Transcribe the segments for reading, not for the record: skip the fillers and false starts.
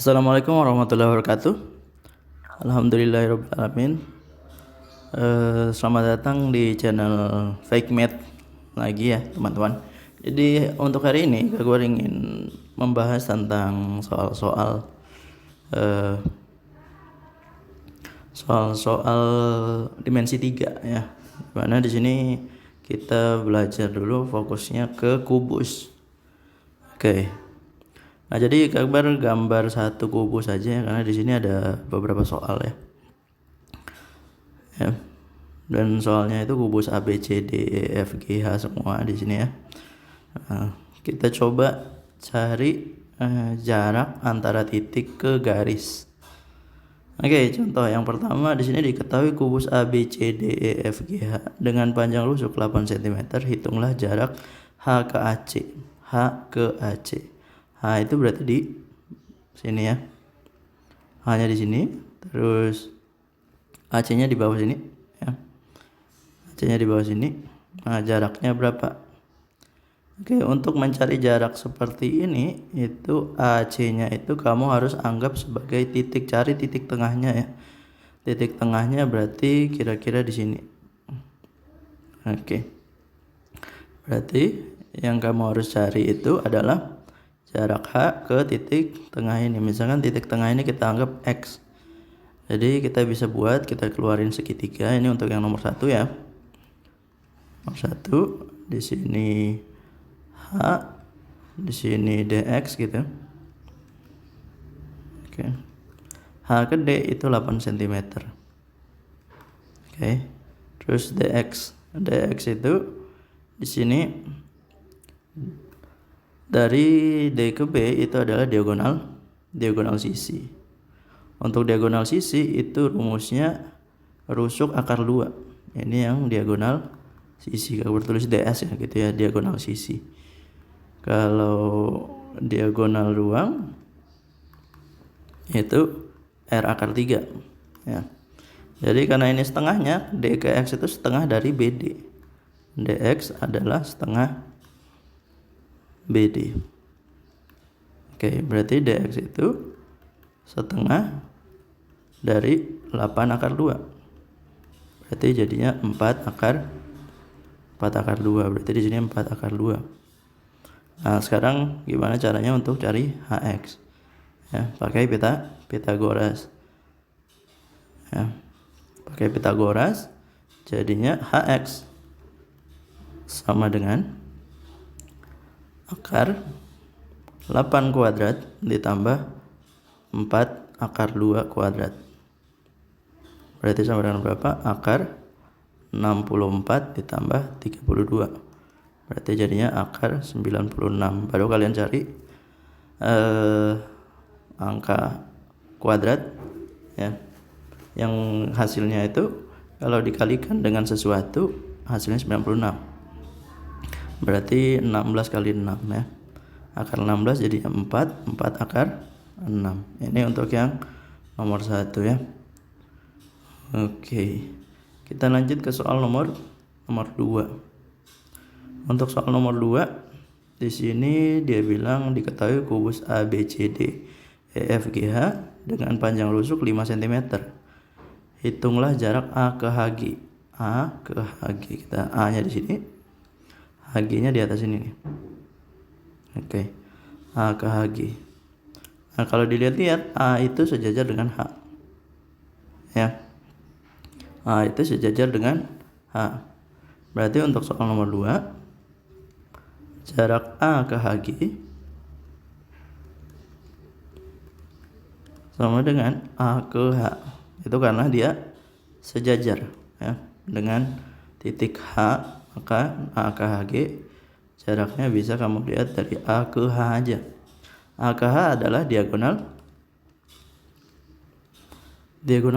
Assalamualaikum warahmatullahi wabarakatuh. Alhamdulillahirrahmanirrahim. Selamat datang di channel Fake Math lagi ya teman-teman. Jadi untuk hari ini gue ingin membahas tentang soal-soal dimensi 3 ya. Dimana di sini kita belajar dulu fokusnya ke kubus. Oke. Nah, jadi gambar satu kubus saja karena di sini ada beberapa soal ya. Dan soalnya itu kubus A B C D E F G H semua di sini ya. Nah, kita coba cari jarak antara titik ke garis. Oke, contoh yang pertama di sini diketahui kubus A B C D E F G H dengan panjang rusuk 8 cm. Hitunglah jarak H ke AC. H ke AC. H itu berarti di sini ya. H-nya di sini, terus AC-nya di bawah sini ya. AC-nya di bawah sini. Nah, jaraknya berapa? Oke, untuk mencari jarak seperti ini, itu AC-nya itu kamu harus anggap sebagai titik, cari titik tengahnya ya. Titik tengahnya berarti kira-kira di sini. Oke. Berarti yang kamu harus cari itu adalah jarak H ke titik tengah ini. Misalkan titik tengah ini kita anggap X. Jadi kita bisa buat, kita keluarin segitiga. Ini untuk yang nomor 1 ya. Nomor 1 di sini H, di sini DX gitu. Oke. H ke D itu 8 cm. Oke. Terus DX itu di sini dari D ke B itu adalah diagonal sisi. Untuk diagonal sisi itu rumusnya rusuk akar 2. Ini yang diagonal sisi. Kalau bertulis DS ya gitu ya, diagonal sisi. Kalau diagonal ruang itu R akar 3 ya. Jadi karena ini setengahnya, D ke X itu setengah dari BD. DX adalah setengah BD. Oke, berarti DX itu setengah dari 8 akar 2. Berarti jadinya 4 akar 2. Berarti di sini 4 akar 2. Nah, sekarang gimana caranya untuk cari HX? Ya, pakai Pitagoras. Ya. Pakai Pitagoras jadinya HX sama dengan akar 8 kuadrat ditambah 4 akar 2 kuadrat. Berarti sama dengan berapa? Akar 64 ditambah 32. Berarti jadinya akar 96. Baru kalian cari angka kuadrat ya. Yang hasilnya itu kalau dikalikan dengan sesuatu hasilnya 96. Berarti 16 kali 6 ya. Akar 16 jadi 4 akar 6. Ini untuk yang nomor 1 ya. Oke. Kita lanjut ke soal nomor 2. Untuk soal nomor 2 di sini dia bilang diketahui kubus A B C D E F G H dengan panjang rusuk 5 cm. Hitunglah jarak A ke HG. A ke HG. Kita A-nya di sini. HG-nya di atas ini nih. Oke. A ke HG. Nah, kalau dilihat-lihat A itu sejajar dengan H. Ya. A itu sejajar dengan H. Berarti untuk soal nomor 2 jarak A ke HG sama dengan A ke H. Itu karena dia sejajar ya dengan titik H, maka A ke HG jaraknya bisa kamu lihat dari A ke H aja. A ke H adalah diagonal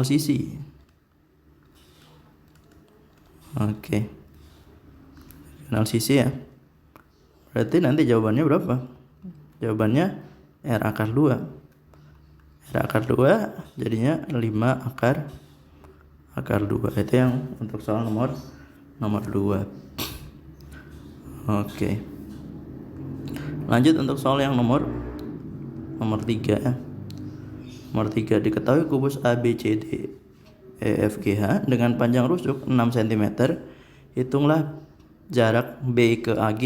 sisi. Oke. Diagonal sisi ya. Berarti nanti jawabannya berapa? Jawabannya R akar 2. R akar 2 jadinya 5 akar 2. Itu yang untuk soal nomor 2. Oke. Lanjut untuk soal yang nomor 3 ya. Nomor 3, diketahui kubus ABCD EFGH dengan panjang rusuk 6 cm. Hitunglah jarak B ke AG.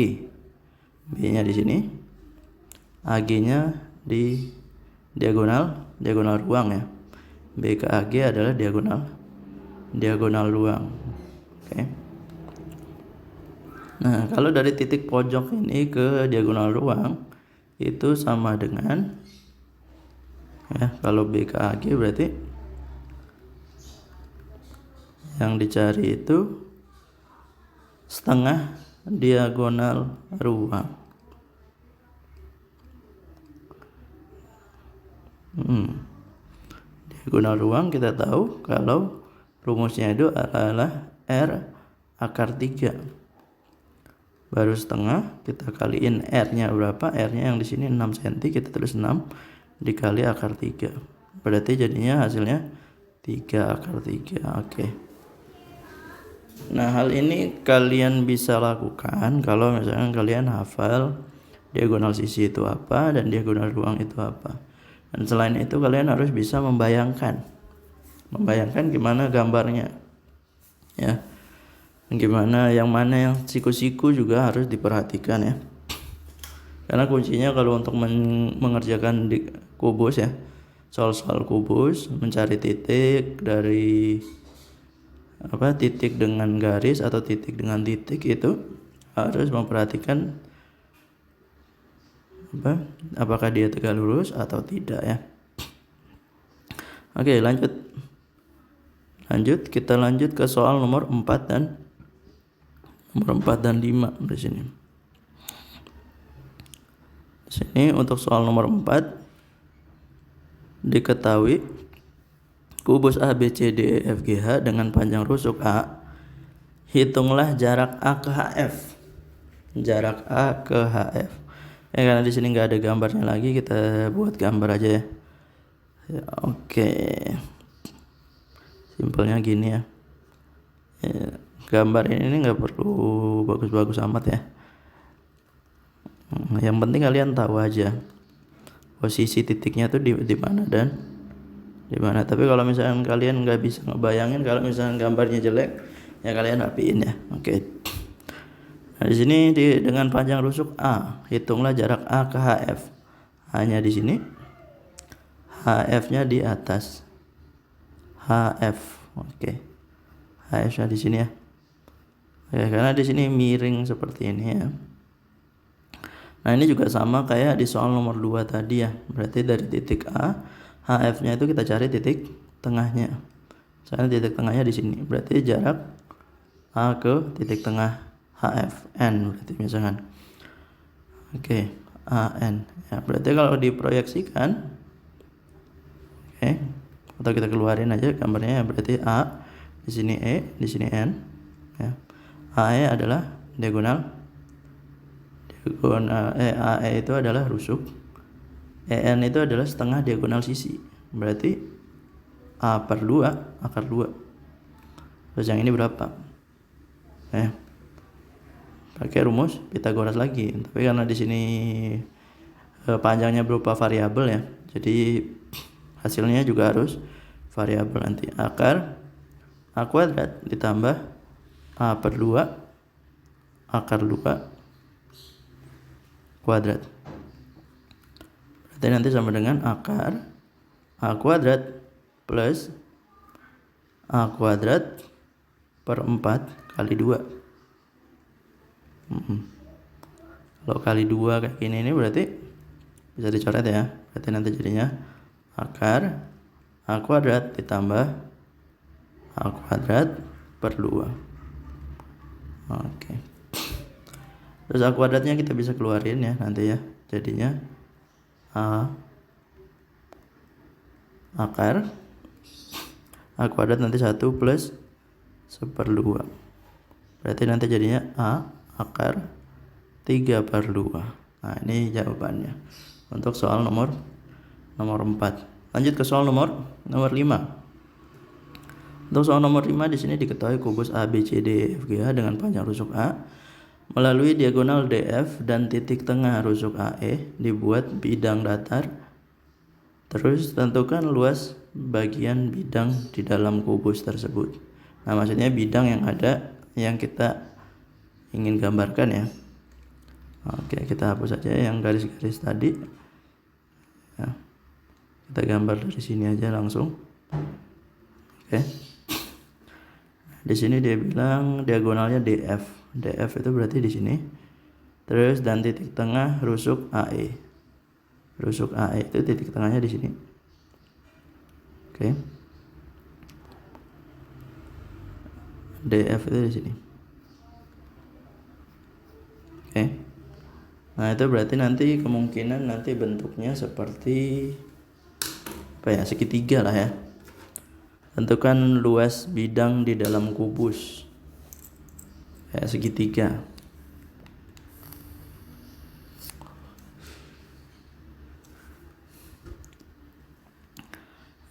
B-nya di sini, AG-nya di diagonal ruang ya. B ke AG adalah diagonal ruang. Oke. Nah, kalau dari titik pojok ini ke diagonal ruang itu sama dengan ya, kalau B ke AG berarti yang dicari itu setengah diagonal ruang. Diagonal ruang kita tahu kalau rumusnya itu adalah R akar 3. Baru setengah, kita kaliin R-nya berapa? R-nya yang di sini 6 cm, kita tulis 6 dikali akar 3. Berarti jadinya hasilnya 3 akar 3. Oke. Nah, hal ini kalian bisa lakukan kalau misalnya kalian hafal diagonal sisi itu apa dan diagonal ruang itu apa. Dan selain itu kalian harus bisa membayangkan gimana gambarnya ya, gimana yang mana yang siku-siku juga harus diperhatikan ya, karena kuncinya kalau untuk mengerjakan di kubus ya, soal-soal kubus, mencari titik dari titik dengan garis atau titik dengan titik itu harus memperhatikan apakah dia tegak lurus atau tidak ya. Oke, lanjut kita lanjut ke soal nomor 4 dan 5 di sini. Untuk soal nomor 4, diketahui kubus ABCDEFGH dengan panjang rusuk A. Hitunglah jarak A ke HF. Jarak A ke HF. Karena di sini nggak ada gambarnya lagi, kita buat gambar aja ya. Oke. Simpelnya gini ya. Gambar ini nggak perlu bagus-bagus amat ya. Yang penting kalian tahu aja posisi titiknya tuh di mana dan di mana. Tapi kalau misalnya kalian nggak bisa ngebayangin, kalau misalnya gambarnya jelek, ya kalian rapiin ya. Oke. Nah, di sini dengan panjang rusuk A, hitunglah jarak A ke HF. A-nya di sini, HF-nya di atas. HF. Oke. HF-nya di sini ya. Oke, karena di sini miring seperti ini ya. Nah, ini juga sama kayak di soal nomor 2 tadi ya. Berarti dari titik A, HF-nya itu kita cari titik tengahnya. Misalnya titik tengahnya di sini. Berarti jarak A ke titik tengah HF, N berarti misalkan. Oke, AN. Ya, berarti kalau diproyeksikan, oke, atau kita keluarin aja gambarnya ya, berarti A di sini E, di sini N. Ya. AE adalah diagonal AE itu adalah rusuk. EN itu adalah setengah diagonal sisi. Berarti A per 2 akar 2. Terus yang ini berapa? Pakai rumus Pythagoras lagi. Tapi karena di sini panjangnya berupa variabel ya, jadi hasilnya juga harus variabel nanti. Akar A kuadrat ditambah A per 2 akar 2 kuadrat. Berarti nanti sama dengan akar A kuadrat plus A kuadrat per 4 kali 2. Kalau kali 2 kayak gini, ini berarti bisa dicoret ya. Berarti nanti jadinya akar A kuadrat ditambah A kuadrat per 2. Oke. Terus A kuadratnya kita bisa keluarin ya nanti ya. Jadinya A akar A kuadrat nanti 1 plus 1/2. Berarti nanti jadinya A akar 3/2. Nah, ini jawabannya untuk soal nomor 4. Lanjut ke soal nomor 5. Untuk soal nomor 5 di sini diketahui kubus ABCDEFGH dengan panjang rusuk A melalui diagonal DF dan titik tengah rusuk AE dibuat bidang datar Terus tentukan luas bagian bidang di dalam kubus tersebut. Nah, maksudnya bidang yang ada yang kita ingin gambarkan ya. Oke, kita hapus saja yang garis-garis tadi. Ya, kita gambar dari sini aja langsung. Oke. Di sini dia bilang diagonalnya DF. DF itu berarti di sini. Terus dan titik tengah rusuk AE. Rusuk AE itu titik tengahnya di sini. Oke. DF itu di sini. Oke. Nah, itu berarti nanti kemungkinan nanti bentuknya seperti apa ya? Segitiga lah ya. Tentukan luas bidang di dalam kubus. Kayak segitiga.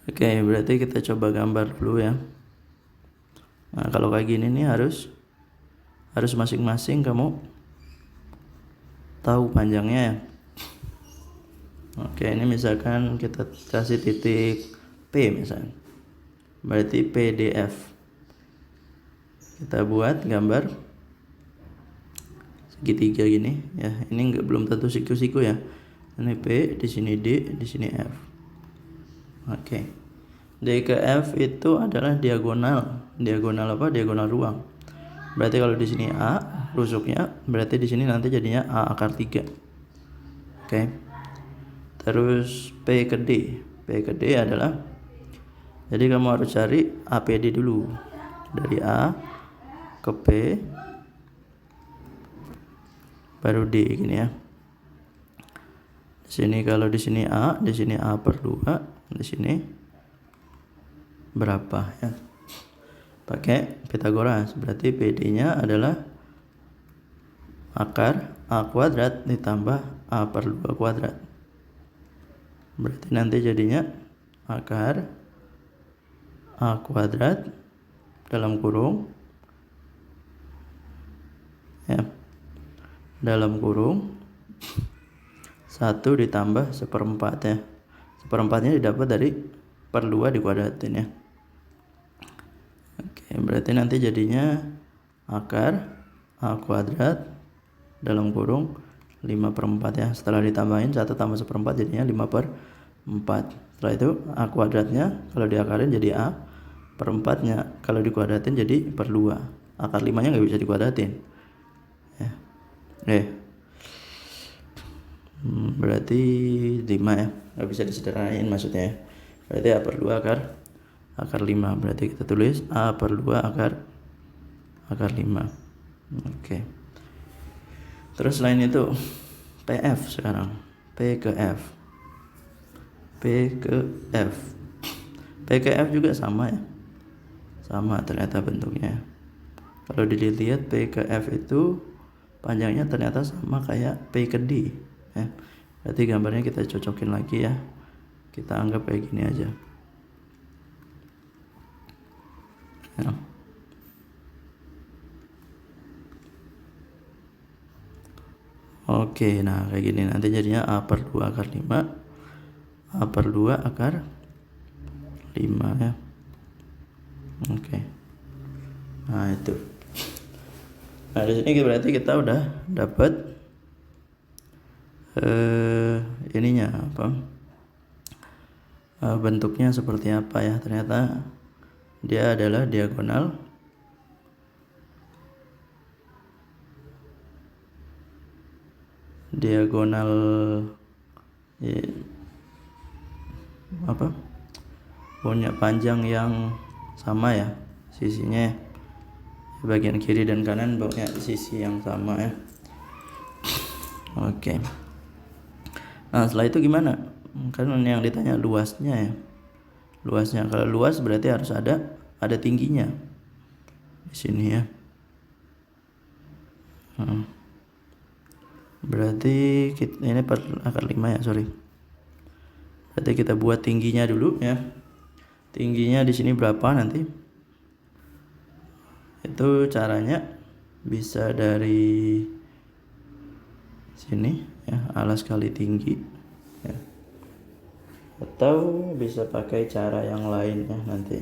Oke, berarti kita coba gambar dulu ya. Nah, kalau kayak gini nih harus masing-masing kamu tahu panjangnya ya. Oke, ini misalkan kita kasih titik P misalnya. Berarti PDF. Kita buat gambar segitiga gini ya. Ini belum tentu siku-siku ya. Ini P, di sini D, di sini F. Oke. D ke F itu adalah diagonal. Diagonal apa? Diagonal ruang. Berarti kalau di sini A rusuknya, berarti di sini nanti jadinya A akar 3. Oke. Terus P ke D. P ke D adalah, jadi kamu harus cari APD dulu. Dari A ke P baru D gini ya. Di sini kalau di sini A, di sini A per 2, di sini berapa ya? Pakai Pythagoras. Berarti PD-nya adalah akar A kuadrat ditambah A per 2 kuadrat. Berarti nanti jadinya akar A kuadrat dalam kurung ya, dalam kurung 1 ditambah 1/4 ya. 1/4-nya didapat dari per 2 dikuadratin ya. Oke, berarti nanti jadinya akar A kuadrat dalam kurung 5/4 ya. Setelah ditambahin 1 tambah 1/4 jadinya 5/4. Setelah itu A kuadratnya kalau diakarin jadi A per 4-nya, kalau dikuadratin jadi per 2. Akar 5-nya nggak bisa dikuadratin ya. Berarti 5 ya, nggak bisa disederhanain maksudnya ya. Berarti A per 2 akar 5. Berarti kita tulis A per 2 akar 5. Oke. Terus selain itu PF sekarang. P ke F. P ke F. P ke F juga sama ya. Sama ternyata bentuknya. Kalau dilihat P ke F itu panjangnya ternyata sama kayak P ke D ya. Berarti gambarnya kita cocokin lagi ya. Kita anggap kayak gini aja ya. Oke, nah kayak gini nanti jadinya A per 2 akar 5, A per 2 akar 5 ya. Oke. Nah itu. Nah di sini berarti kita udah dapat ininya apa? Bentuknya seperti apa ya? Ternyata dia adalah diagonal ya, apa? Punya panjang yang sama ya sisinya. Bagian kiri dan kanan punya sisi yang sama ya. Oke. Nah setelah itu gimana? Kan yang ditanya luasnya ya. Luasnya, kalau luas berarti harus ada tingginya di sini ya. Berarti ini per akar 5 ya, sorry. Berarti kita buat tingginya dulu ya. Tingginya di sini berapa nanti? Itu caranya bisa dari sini ya, alas kali tinggi ya. atau bisa pakai cara yang lain ya nanti.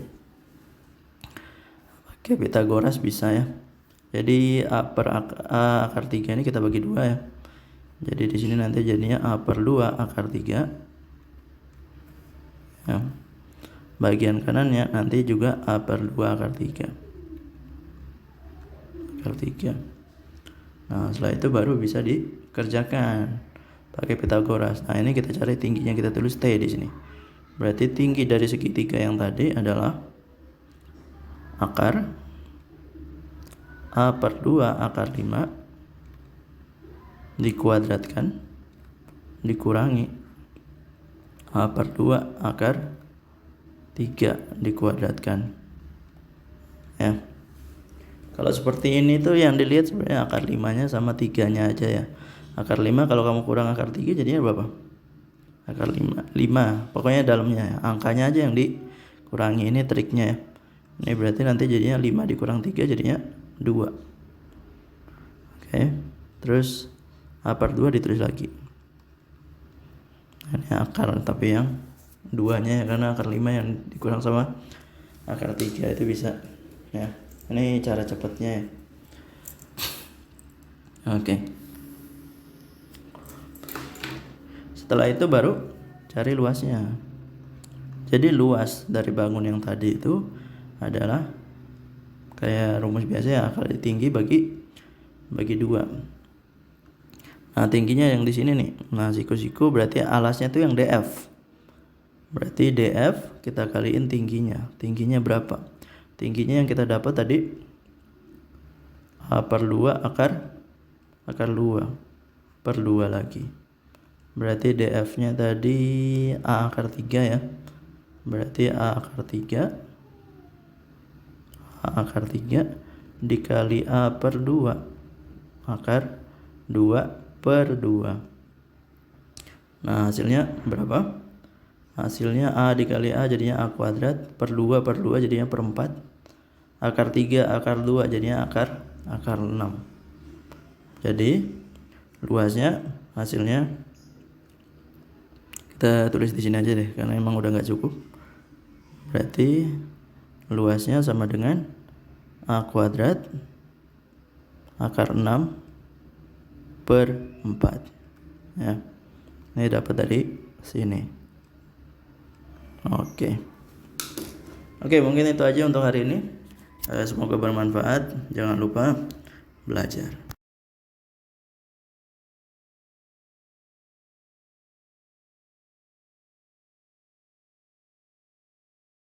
Pakai Pitagoras bisa ya. Jadi A per A akar 3 ini kita bagi 2 ya. Jadi di sini nanti jadinya A per 2 akar 3 ya. Bagian kanannya nanti juga A per 2 akar 3 akar 3. Nah setelah itu baru bisa dikerjakan pakai Pitagoras. Nah ini kita cari tingginya, kita tulis T di sini. Berarti tinggi dari segitiga yang tadi adalah akar A per 2 akar 5 dikuadratkan dikurangi A per 2 akar 3 dikuadratkan ya. Kalau seperti ini tuh yang dilihat sebenarnya akar 5-nya sama 3-nya aja ya. Akar 5 kalau kamu kurang akar 3 jadinya berapa? Akar 5 pokoknya dalamnya ya. Angkanya aja yang dikurangi, ini triknya ya. Ini berarti nanti jadinya 5 dikurang 3 jadinya 2. Oke. Terus A per 2 ditulis lagi. Ini akar tapi yang 2-nya ya, karena akar 5 yang dikurang sama akar 3 itu bisa ya. Ini cara cepatnya ya. Oke. Setelah itu baru cari luasnya. Jadi luas dari bangun yang tadi itu adalah kayak rumus biasa ya, akar tinggi bagi 2. Nah tingginya yang di sini nih. Nah siku berarti alasnya tuh yang DF. Berarti DF kita kaliin tingginya. Tingginya berapa? Tingginya yang kita dapat tadi A per 2 akar 2 per 2 lagi. Berarti DF-nya tadi A akar 3 ya. Berarti A akar 3 dikali A per 2 akar 2 per 2. Nah hasilnya berapa? Hasilnya A dikali A jadinya A kuadrat per 2 jadinya per 4. Akar 3 akar 2 jadinya akar 6. Jadi luasnya hasilnya kita tulis di sini aja deh karena emang udah nggak cukup. Berarti luasnya sama dengan A kuadrat akar 6 per 4 ya. Ini dapat dari sini. Oke, mungkin itu aja untuk hari ini. Semoga bermanfaat. Jangan lupa belajar.